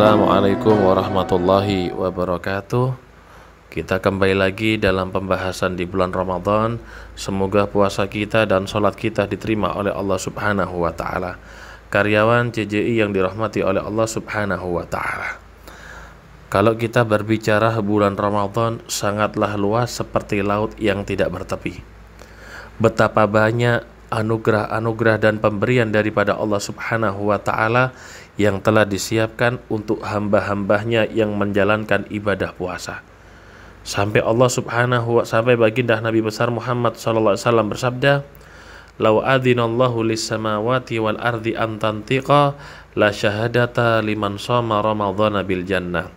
Assalamualaikum warahmatullahi wabarakatuh. Kita kembali lagi dalam pembahasan di bulan Ramadan. Semoga puasa kita dan sholat kita diterima oleh Allah Subhanahu wa ta'ala. Karyawan CJI yang dirahmati oleh Allah Subhanahu wa ta'ala, kalau kita berbicara bulan Ramadan sangatlah luas seperti laut yang tidak bertepi. Betapa banyak anugerah-anugerah dan pemberian daripada Allah Subhanahu wa ta'ala yang telah disiapkan untuk hamba-hambanya yang menjalankan ibadah puasa. Sampai Allah sampai baginda Nabi besar Muhammad sallallahu alaihi wasallam bersabda, "Lau adzinallahu lis-samawati wal ardi an tantiqa la syahadata liman shoma ramadhana bil jannah."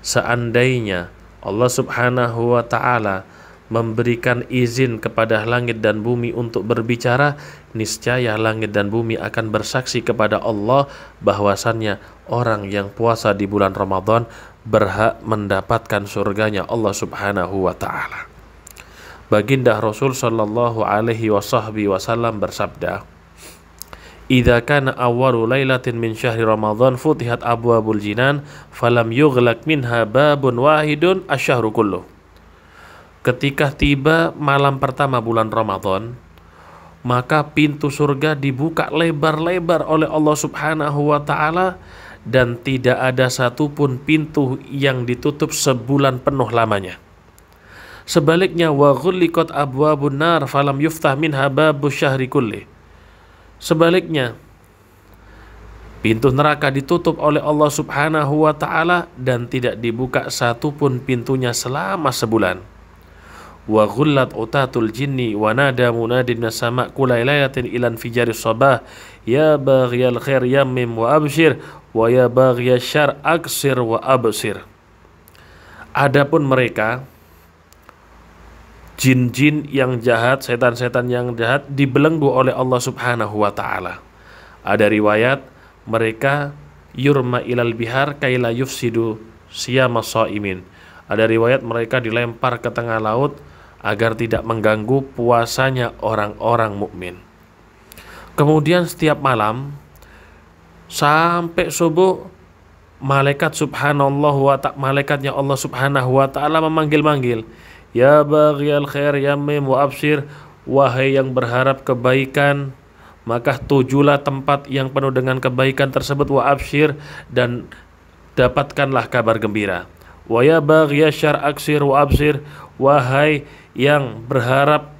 Seandainya Allah Subhanahu wa ta'ala memberikan izin kepada langit dan bumi untuk berbicara, niscaya langit dan bumi akan bersaksi kepada Allah bahwasannya orang yang puasa di bulan Ramadan berhak mendapatkan surganya Allah Subhanahu wa ta'ala. Baginda Rasul sallallahu alaihi wasallam bersabda, "Idza kana awwalu lailatin min syahri Ramadan futihat abwabul jinan falam yughlaq minha babun wahidun asyhru kulluh." Ketika tiba malam pertama bulan Ramadan, maka pintu surga dibuka lebar-lebar oleh Allah Subhanahu wa ta'ala, dan tidak ada satupun pintu yang ditutup sebulan penuh lamanya. Sebaliknya, wa ghulliqat abwabun nar falam yuftah minha babu syahri kulli. Sebaliknya, pintu neraka ditutup oleh Allah Subhanahu wa ta'ala dan tidak dibuka satupun pintunya selama sebulan. Wa ghullat utatul jinni wa nada munadin minas sama' kulai layatin ilan fijaris sabah ya baghiyal khair yammim wa abshir wa ya baghiyal syar aksir wa absir. Adapun mereka, jin-jin yang jahat, setan-setan yang jahat, dibelenggu oleh Allah Subhanahu wa ta'ala. Ada riwayat mereka yurma ilal bihar kaila yufsidu siyama shaimin. Ada riwayat mereka dilempar ke tengah laut agar tidak mengganggu puasanya orang-orang mukmin. Kemudian setiap malam sampai subuh, malaikatnya Allah Subhanahu wa ta'ala memanggil-manggil, ya baghiyal khair yammim wa abshir, wahai yang berharap kebaikan, maka tujulah tempat yang penuh dengan kebaikan tersebut, wa abshir, dan dapatkanlah kabar gembira. Wa ya baghiyal syar aksir wa abshir, wahai yang berharap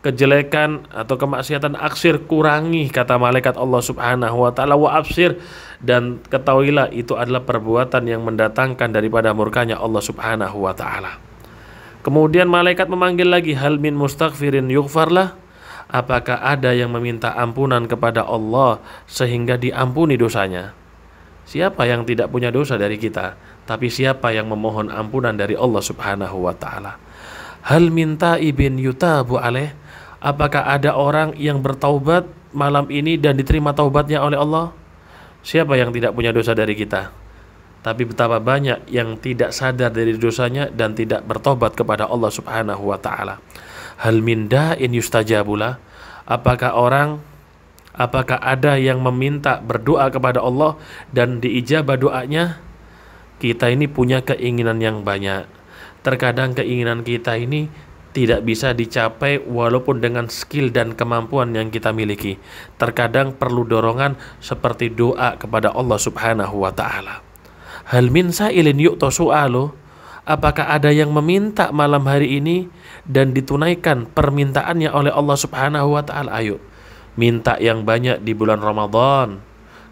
kejelekan atau kemaksiatan, aksir, kurangi, kata malaikat Allah Subhanahu wa ta'ala, wa absir, dan ketahuilah itu adalah perbuatan yang mendatangkan daripada murkanya Allah Subhanahu wa ta'ala. Kemudian malaikat memanggil lagi, hal min mustaghfirin yughfarlah, apakah ada yang meminta ampunan kepada Allah sehingga diampuni dosanya? Siapa yang tidak punya dosa dari kita? Tapi siapa yang memohon ampunan dari Allah Subhanahu wa ta'ala? Hal minta ibn yutabu alaih, apakah ada orang yang bertaubat malam ini dan diterima taubatnya oleh Allah? Siapa yang tidak punya dosa dari kita? Tapi betapa banyak yang tidak sadar dari dosanya dan tidak bertobat kepada Allah Subhanahu wa ta'ala. Hal min da'in yustajabulah, apakah ada yang meminta berdoa kepada Allah dan diijabah doanya? Kita ini punya keinginan yang banyak. Terkadang keinginan kita ini tidak bisa dicapai walaupun dengan skill dan kemampuan yang kita miliki. Terkadang perlu dorongan seperti doa kepada Allah Subhanahu wa ta'ala. Hal min sa'ilin yu'ta su'alu, apakah ada yang meminta malam hari ini dan ditunaikan permintaannya oleh Allah Subhanahu wa ta'ala? Ayo, minta yang banyak di bulan Ramadan.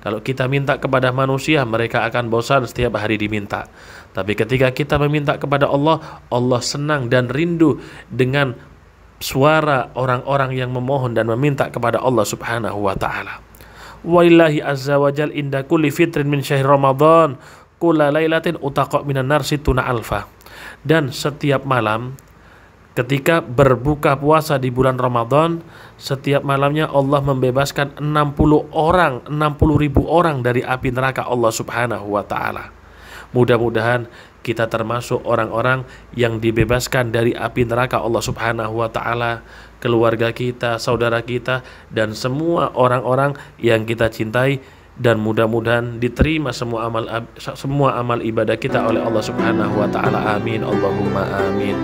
Kalau kita minta kepada manusia, mereka akan bosan setiap hari diminta. Tapi ketika kita meminta kepada Allah, Allah senang dan rindu dengan suara orang-orang yang memohon dan meminta kepada Allah Subhanahu wa ta'ala. Walillahi azza wa jal inda kulli fitrin min syahr Ramadan kulla lailatin utaqa minan nar situna alfa. Dan setiap malam ketika berbuka puasa di bulan Ramadan, setiap malamnya Allah membebaskan 60.000 orang dari api neraka Allah Subhanahu wa ta'ala. Mudah-mudahan kita termasuk orang-orang yang dibebaskan dari api neraka Allah Subhanahu wa ta'ala, keluarga kita, saudara kita, dan semua orang-orang yang kita cintai dan mudah-mudahan diterima semua amal ibadah kita oleh Allah Subhanahu wa taala. Amin Allahumma amin.